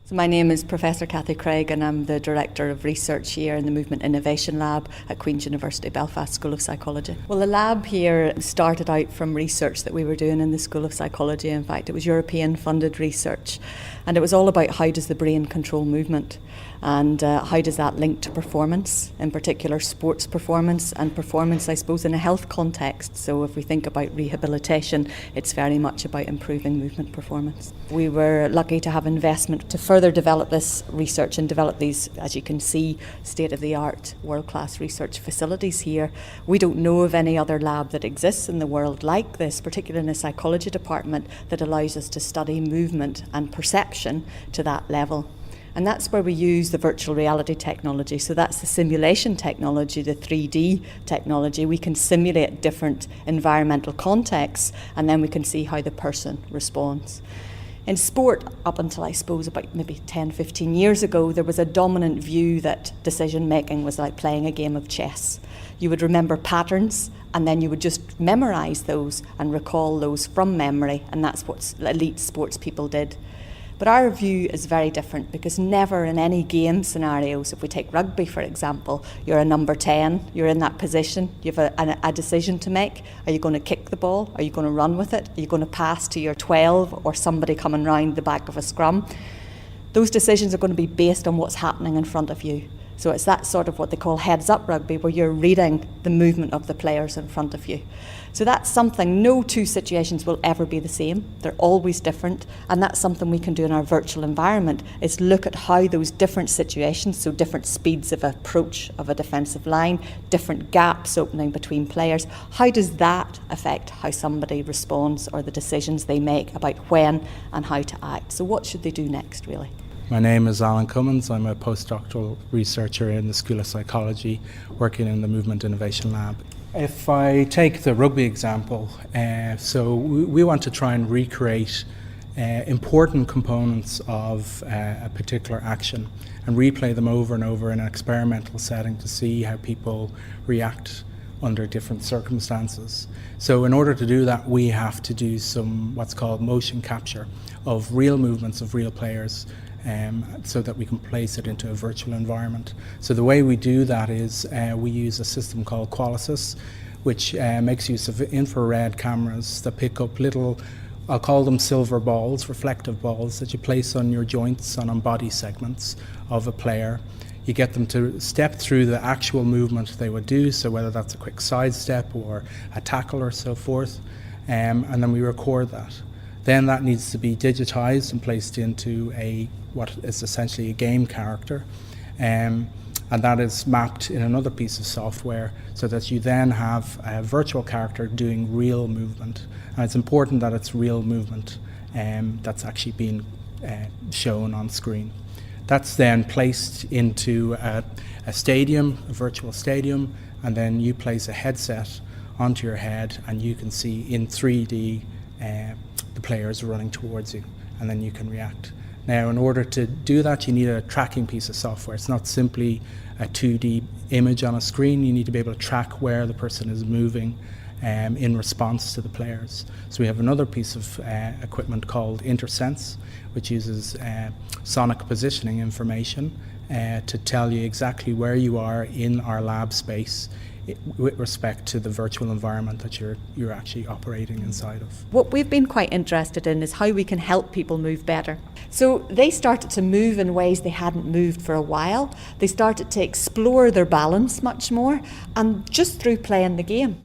So my name is Professor Cathy Craig and I'm the Director of Research here in the Movement Innovation Lab at Queen's University Belfast School of Psychology. Well, the lab here started out from research that we were doing in the School of Psychology. In fact, it was European funded research, and it was all about how does the brain control movement and how does that link to performance, in particular sports performance and performance, I suppose, in a health context. So if we think about rehabilitation, it's very much about improving movement performance. We were lucky to have investment to further develop this research and develop these, as you can see, state-of-the-art, world-class research facilities here. We don't know of any other lab that exists in the world like this, particularly in a psychology department, that allows us to study movement and perception to that level. And that's where we use the virtual reality technology. So that's the simulation technology, the 3D technology. We can simulate different environmental contexts, and then we can see how the person responds. In sport, up until I suppose about maybe 10, 15 years ago, there was a dominant view that decision making was like playing a game of chess. You would remember patterns, and then you would just memorise those and recall those from memory, and that's what elite sports people did. But our view is very different, because never in any game scenarios, if we take rugby for example, you're a number 10, you're in that position, you have a decision to make. Are you going to kick the ball? Are you going to run with it? Are you going to pass to your 12 or somebody coming round the back of a scrum? Those decisions are going to be based on what's happening in front of you. So it's that sort of what they call heads-up rugby, where you're reading the movement of the players in front of you. So that's something, no two situations will ever be the same. They're always different, and that's something we can do in our virtual environment, is look at how those different situations, so different speeds of approach of a defensive line, different gaps opening between players, how does that affect how somebody responds or the decisions they make about when and how to act? So what should they do next, really? My name is Alan Cummins. I'm a postdoctoral researcher in the School of Psychology, working in the Movement Innovation Lab. If I take the rugby example, so we want to try and recreate important components of a particular action and replay them over and over in an experimental setting to see how people react under different circumstances. So in order to do that, we have to do some what's called motion capture of real movements of real players, so that we can place it into a virtual environment. So the way we do that is we use a system called Qualisys, which makes use of infrared cameras that pick up little, I'll call them silver balls, reflective balls, that you place on your joints and on body segments of a player. You get them to step through the actual movement they would do, so whether that's a quick sidestep or a tackle or so forth, and then we record that. Then that needs to be digitized and placed into what is essentially a game character, and that is mapped in another piece of software so that you then have a virtual character doing real movement. And it's important that it's real movement that's actually being shown on screen. That's then placed into a stadium, a virtual stadium, and then you place a headset onto your head and you can see in 3D the players running towards you, and then you can react. Now, in order to do that, you need a tracking piece of software. It's not simply a 2D image on a screen. You need to be able to track where the person is moving in response to the players. So we have another piece of equipment called InterSense, which uses sonic positioning information to tell you exactly where you are in our lab space with respect to the virtual environment that you're actually operating inside of. What we've been quite interested in is how we can help people move better. So they started to move in ways they hadn't moved for a while. They started to explore their balance much more, and just through playing the game.